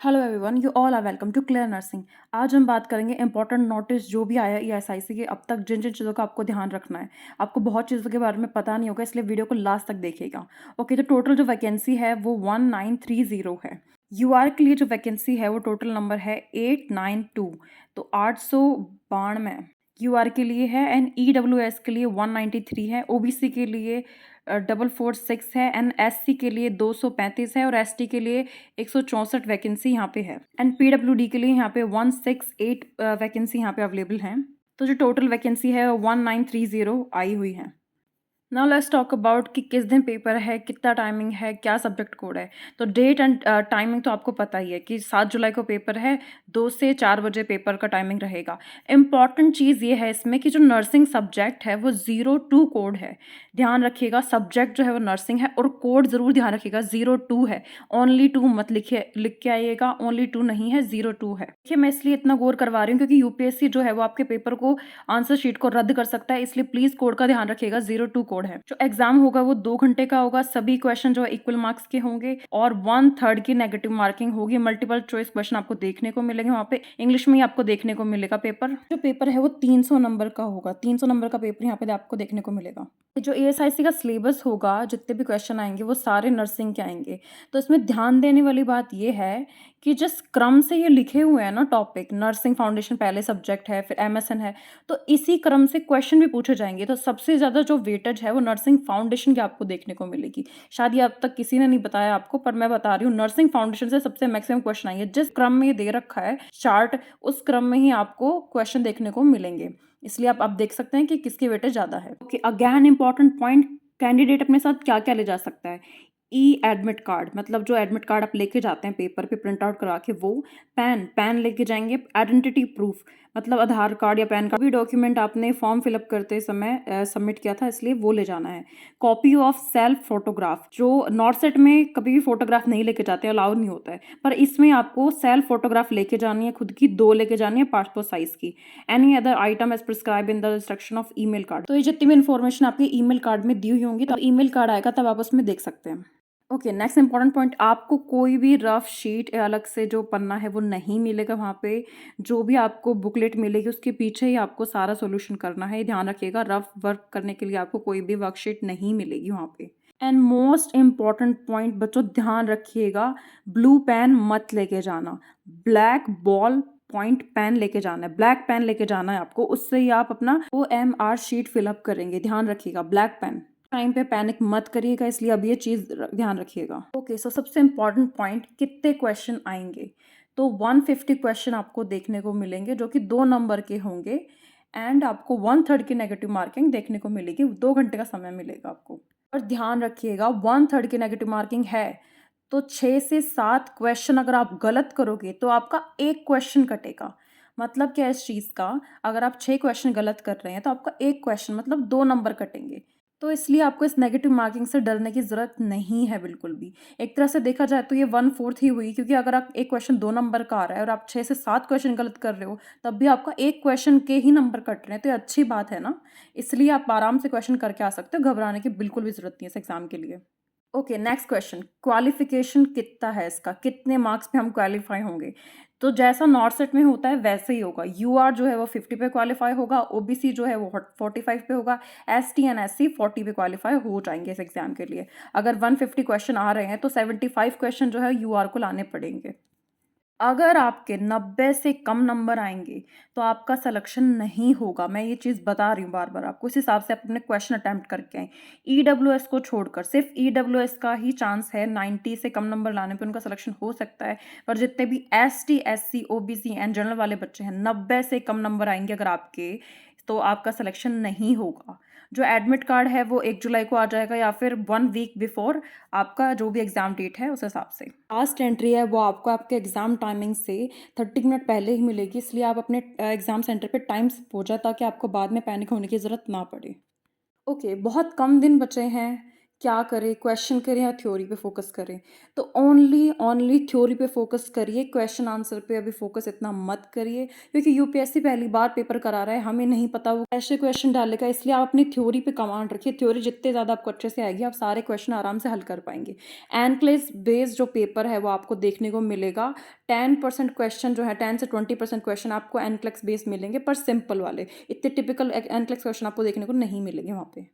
Hello everyone, you all are welcome to clear nursing. आज हम बात करेंगे इंपॉर्टेंट नोटिस जो भी आया ईएसआईसी के अब तक, जिन जिन चीज़ों का आपको ध्यान रखना है। आपको बहुत चीज़ों के बारे में पता नहीं होगा, इसलिए वीडियो को लास्ट तक देखिएगा। ओके, तो टोटल जो वैकेंसी है वो 1930 है। यूआर के लिए जो वैकेंसी है वो टोटल नंबर है 892, तो 892 यूआर के लिए है। एंड ईडब्ल्यूएस के लिए 193 है। ओबीसी के लिए 446 है। एंड एससी के लिए 235 है। और एसटी के लिए 164 वैकेंसी यहाँ पे है। एंड पीडब्ल्यूडी के लिए यहाँ पे 168 वैकेंसी यहाँ पे अवेलेबल हैं। तो जो टोटल वैकेंसी है वो 1930 आई हुई है। नाउ लेट्स टॉक अबाउट कि किस दिन पेपर है, कितना टाइमिंग है, क्या सब्जेक्ट कोड है। तो डेट एंड टाइमिंग तो आपको पता ही है कि 7 जुलाई को पेपर है। 2 से 4 बजे पेपर का टाइमिंग रहेगा। इम्पॉर्टेंट चीज़ ये है इसमें कि जो नर्सिंग सब्जेक्ट है वो 02 कोड है। ध्यान रखिएगा, सब्जेक्ट जो है वो नर्सिंग है और कोड ज़रूर ध्यान रखिएगा 02 है। ओनली 2 मत लिख के आइएगा, ओनली 2 नहीं है, 02 है। देखिए, मैं इसलिए इतना गौर करवा रही हूँ क्योंकि यूपीएससी जो है वो आपके पेपर को, आंसर शीट को रद्द कर सकता है, इसलिए प्लीज कोड का ध्यान रखिएगा। 02 कोड है। जो एग्जाम होगा वो 2 घंटे का होगा। सभी क्वेश्चन जो है इक्वल मार्क्स के होंगे और 1/3 की नेगेटिव मार्किंग होगी। मल्टीपल चॉइस क्वेश्चन आपको देखने को मिलेंगे वहाँ पे, इंग्लिश में ही आपको देखने को मिलेगा। पेपर जो पेपर है वो 300 नंबर का होगा। 300 नंबर का पेपर यहाँ पे आपको देखने को मिलेगा। जो एएसआईसी का सिलेबस होगा, जितने भी क्वेश्चन आएंगे वो सारे नर्सिंग के आएंगे। तो इसमें ध्यान देने वाली बात ये है कि जिस क्रम से ये लिखे हुए हैं ना टॉपिक, नर्सिंग फाउंडेशन पहले सब्जेक्ट है, फिर एमएसएन है, तो इसी क्रम से क्वेश्चन भी पूछे जाएंगे। तो सबसे ज़्यादा जो वेटेज है वो नर्सिंग फाउंडेशन की आपको देखने को मिलेगी। शायद ये अब तक किसी ने नहीं बताया आपको, पर मैं बता रही हूँ, नर्सिंग फाउंडेशन से सबसे मैक्सिमम क्वेश्चन आएंगे। जिस क्रम में ये दे रखा है चार्ट, उस क्रम में ही आपको क्वेश्चन देखने को मिलेंगे। इसलिए आप देख सकते हैं कि किसकी वेटेज ज़्यादा है। Okay, again important point, candidate अपने साथ क्या क्या ले जा सकता है। ई एडमिट कार्ड, मतलब जो एडमिट कार्ड आप लेके जाते हैं पेपर पे प्रिंट आउट करा के, वो पैन लेके जाएंगे। आइडेंटिटी प्रूफ, मतलब आधार कार्ड या पैन कार्ड भी डॉक्यूमेंट आपने फॉर्म फिलअप करते समय सबमिट किया था, इसलिए वो ले जाना है। कॉपी ऑफ सेल्फ फोटोग्राफ, जो नॉर्थ सेट में कभी भी फोटोग्राफ नहीं लेके जाते, अलाउ नहीं होता है, पर इसमें आपको सेल्फ फोटोग्राफ लेके जानी है, खुद की 2 लेके जानी है पासपोर्ट साइज की। Any other item as prescribe in the instruction of email card. तो ये जितनी भी इन्फॉर्मेशन आपके ईमेल कार्ड में दी हुई होंगी, तो ईमेल कार्ड आएगा तब आप उसमें देख सकते हैं। ओके, नेक्स्ट इंपॉर्टेंट पॉइंट, आपको कोई भी रफ शीट या अलग से जो पन्ना है वो नहीं मिलेगा वहाँ पे। जो भी आपको बुकलेट मिलेगी उसके पीछे ही आपको सारा सॉल्यूशन करना है, ध्यान रखिएगा। रफ वर्क करने के लिए आपको कोई भी वर्कशीट नहीं मिलेगी वहाँ पे। एंड मोस्ट इम्पॉर्टेंट पॉइंट बच्चों, ध्यान रखिएगा, ब्लू पेन मत लेके जाना, ब्लैक बॉल पॉइंट पेन लेके जाना है। ब्लैक पेन लेके जाना है आपको, उससे ही आप अपना OMR शीट फिलअप करेंगे। ध्यान रखिएगा, ब्लैक पेन। टाइम पे पैनिक मत करिएगा, इसलिए अब ये चीज़ ध्यान रखिएगा। ओके, सो सबसे इम्पॉर्टेंट पॉइंट, कितने क्वेश्चन आएंगे। तो 150 क्वेश्चन आपको देखने को मिलेंगे जो कि 2 नंबर के होंगे। एंड आपको 1/3 की नेगेटिव मार्किंग देखने को मिलेगी। 2 घंटे का समय मिलेगा आपको। और ध्यान रखिएगा, 1/3 की नेगेटिव मार्किंग है तो 6 से 7 क्वेश्चन अगर आप गलत करोगे तो आपका 1 क्वेश्चन कटेगा। मतलब क्या है इस चीज़ का, अगर आप 6 क्वेश्चन गलत कर रहे हैं तो आपका 1 क्वेश्चन मतलब 2 नंबर कटेंगे। तो इसलिए आपको इस नेगेटिव मार्किंग से डरने की ज़रूरत नहीं है बिल्कुल भी। एक तरह से देखा जाए तो ये 1/4 ही हुई, क्योंकि अगर आप 1 क्वेश्चन 2 नंबर का आ रहा है और आप 6 से 7 क्वेश्चन गलत कर रहे हो, तब भी आपका 1 क्वेश्चन के ही नंबर कट रहे हैं, तो ये अच्छी बात है ना। इसलिए आप आराम से क्वेश्चन करके आ सकते हो, घबराने की बिल्कुल भी ज़रूरत नहीं है इस एग्ज़ाम के लिए। ओके, नेक्स्ट क्वेश्चन, क्वालिफिकेशन कितना है इसका, कितने मार्क्स पे हम क्वालिफाई होंगे। तो जैसा नॉर्थ सेट में होता है वैसे ही होगा। यूआर जो है वो 50 पे क्वालिफाई होगा, ओबीसी जो है वो 45 पे होगा, एसटी एंड एससी 40 पे क्वालिफाई हो जाएंगे इस एग्जाम के लिए। अगर 150 क्वेश्चन आ रहे हैं तो 75 क्वेश्चन जो है यूआर को लाने पड़ेंगे। अगर आपके 90 से कम नंबर आएंगे तो आपका सिलेक्शन नहीं होगा। मैं ये चीज़ बता रही हूँ बार बार आपको, इस हिसाब से आप अपने क्वेश्चन अटेम्प्ट करके आए। ईडब्ल्यूएस को छोड़कर सिर्फ ईडब्ल्यूएस का ही चांस है 90 से कम नंबर लाने पे उनका सिलेक्शन हो सकता है। पर जितने भी ST SC OBC and general वाले बच्चे हैं, 90 से कम नंबर आएंगे अगर आपके, तो आपका सिलेक्शन नहीं होगा। जो एडमिट कार्ड है वो 1 जुलाई को आ जाएगा या फिर 1 वीक बिफोर आपका जो भी एग्ज़ाम डेट है उस हिसाब से। लास्ट एंट्री है वो आपको आपके एग्ज़ाम टाइमिंग से 30 मिनट पहले ही मिलेगी, इसलिए आप अपने एग्ज़ाम सेंटर पे टाइम से पहुंच जाए ताकि आपको बाद में पैनिक होने की ज़रूरत ना पड़े। ओके, बहुत कम दिन बचे हैं क्या करें, क्वेश्चन करें या थ्योरी पे फ़ोकस करें? तो ओनली थ्योरी पे फ़ोकस करिए, क्वेश्चन आंसर पे अभी फ़ोकस इतना मत करिए, क्योंकि यूपीएससी पहली बार पेपर करा रहा है, हमें नहीं पता वो कैसे क्वेश्चन डालेगा, इसलिए आप अपनी थ्योरी पे कमांड रखिए। थ्योरी जितने ज़्यादा आपको अच्छे से आएगी, आप सारे क्वेश्चन आराम से हल कर पाएँगे। एनक्लेस बेस्ड जो पेपर है, वो आपको देखने को मिलेगा। 10% क्वेश्चन जो है, 10 से 20% क्वेश्चन आपको एनक्लेस बेस्ड मिलेंगे, पर सिंपल वाले। इतने टिपिकल एनक्लेस क्वेश्चन आपको देखने को नहीं मिलेंगे वहाँ पे।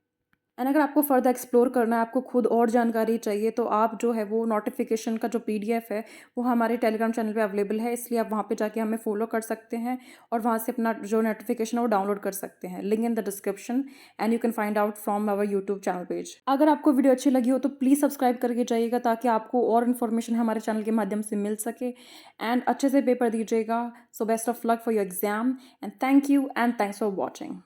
एंड अगर आपको फर्दर एक्सप्लोर करना है, आपको खुद और जानकारी चाहिए, तो आप जो है वो नोटिफिकेशन का जो पीडीएफ है, वो हमारे टेलीग्राम चैनल पे अवेलेबल है, इसलिए आप वहाँ पे जाके हमें फॉलो कर सकते हैं और वहाँ से अपना जो नोटिफिकेशन है वो डाउनलोड कर सकते हैं। Link in the description and you can find out from our YouTube channel page. अगर आपको वीडियो अच्छी लगी हो तो प्लीज़ सब्सक्राइब करके जाइएगा, ताकि आपको और इन्फॉर्मेशन हमारे चैनल के माध्यम से मिल सके एंड अच्छे से पेपर दीजिएगा। So best of luck for your exam and thank you and thanks for watching.